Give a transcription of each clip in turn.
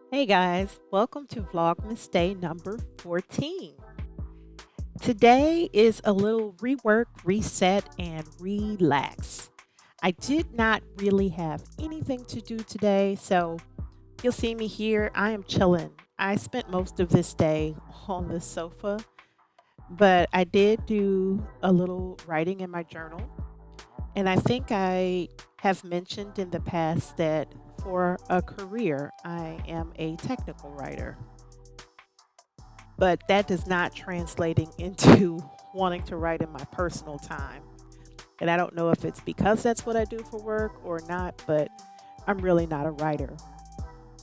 Hey guys, welcome to Vlogmas day number 14. Today is a little rework, reset, and relax. I did not really have anything to do today, so you'll see me here. I am chilling. I spent most of this day on the sofa, but I did do a little writing in my journal. And I think I have mentioned in the past that for a career, I am a technical writer, but that does not translating into wanting to write in my personal time. And I don't know if it's because that's what I do for work or not, but I'm really not a writer.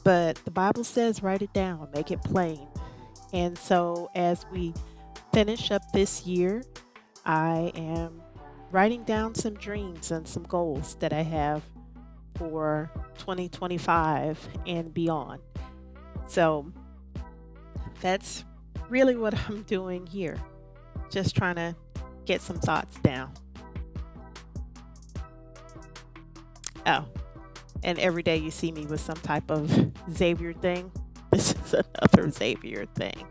But the Bible says, write it down, make it plain. And so as we finish up this year, I am writing down some dreams and some goals that I have for 2025 and beyond. So that's really what I'm doing here. Just trying to get some thoughts down. Oh, and every day you see me with some type of Xavier thing. This is another Xavier thing.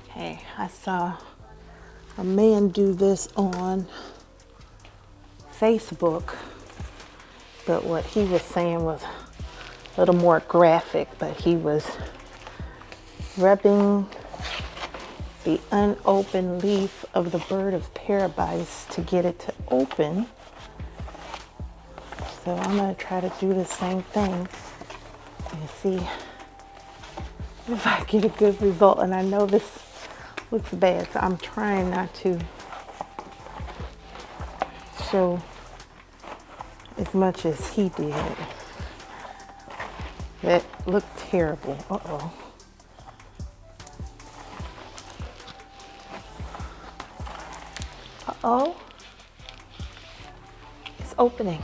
Hey, I saw a man do this on Facebook, but what he was saying was a little more graphic, but he was rubbing the unopened leaf of the bird of paradise to get it to open. So I'm going to try to do the same thing and see if I get a good result. And I know this looks bad, so I'm trying not to show as much as he did. That looked terrible. Uh-oh. Uh-oh. It's opening.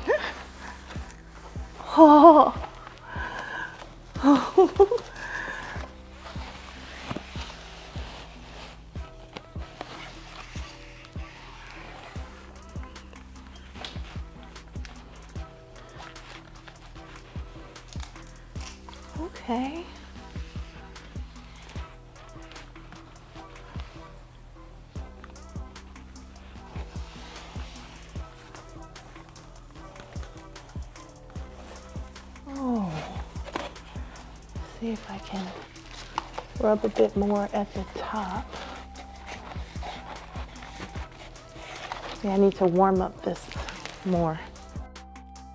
Oh. Okay. Oh. See if I can rub a bit more at the top. Yeah, I need to warm up this more.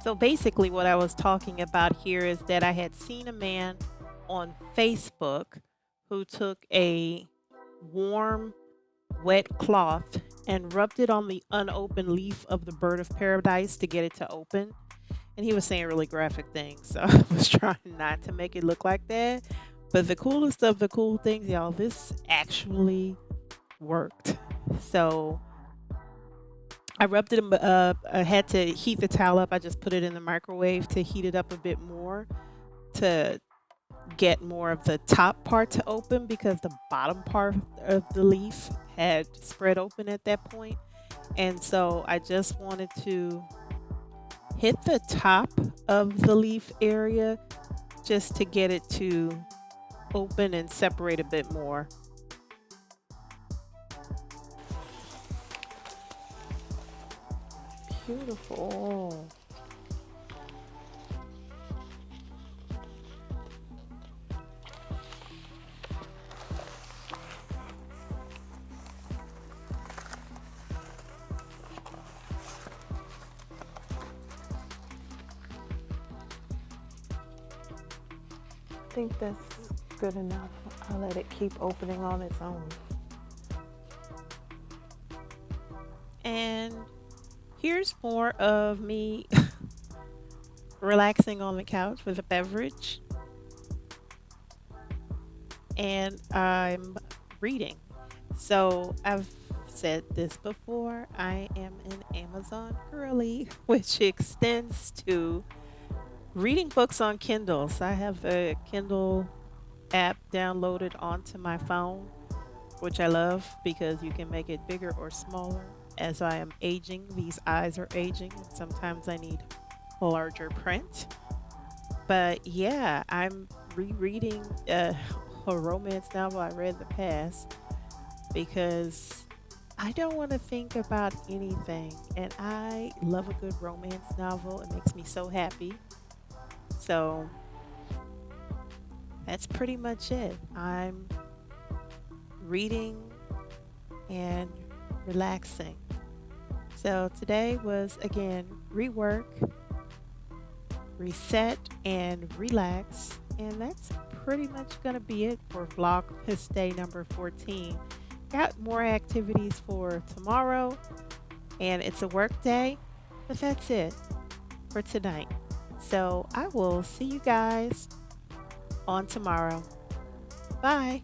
So basically, what I was talking about here is that I had seen a man on Facebook who took a warm, wet cloth and rubbed it on the unopened leaf of the bird of paradise to get it to open. And he was saying really graphic things. So I was trying not to make it look like that. But the coolest of the cool things, y'all, this actually worked. So I rubbed it up. I had to heat the towel up. I just put it in the microwave to heat it up a bit more to get more of the top part to open because the bottom part of the leaf had spread open at that point. And so I just wanted to hit the top of the leaf area just to get it to open and separate a bit more. Beautiful. I think that's good enough. I'll let it keep opening on its own. And here's more of me relaxing on the couch with a beverage. And I'm reading. So I've said this before. I am an Amazon girly, which extends to reading books on Kindles. I have a Kindle app downloaded onto my phone, which I love because you can make it bigger or smaller. As I am aging, these eyes are aging, sometimes I need larger print. But yeah, I'm rereading a romance novel I read in the past because I don't want to think about anything. And I love a good romance novel. It makes me so happy. So that's pretty much it. I'm reading and relaxing. So today was again rework, reset, and relax. And that's pretty much going to be it for Vlogmas Day number 14. Got more activities for tomorrow, and it's a work day, but that's it for tonight. So I will see you guys on tomorrow. Bye.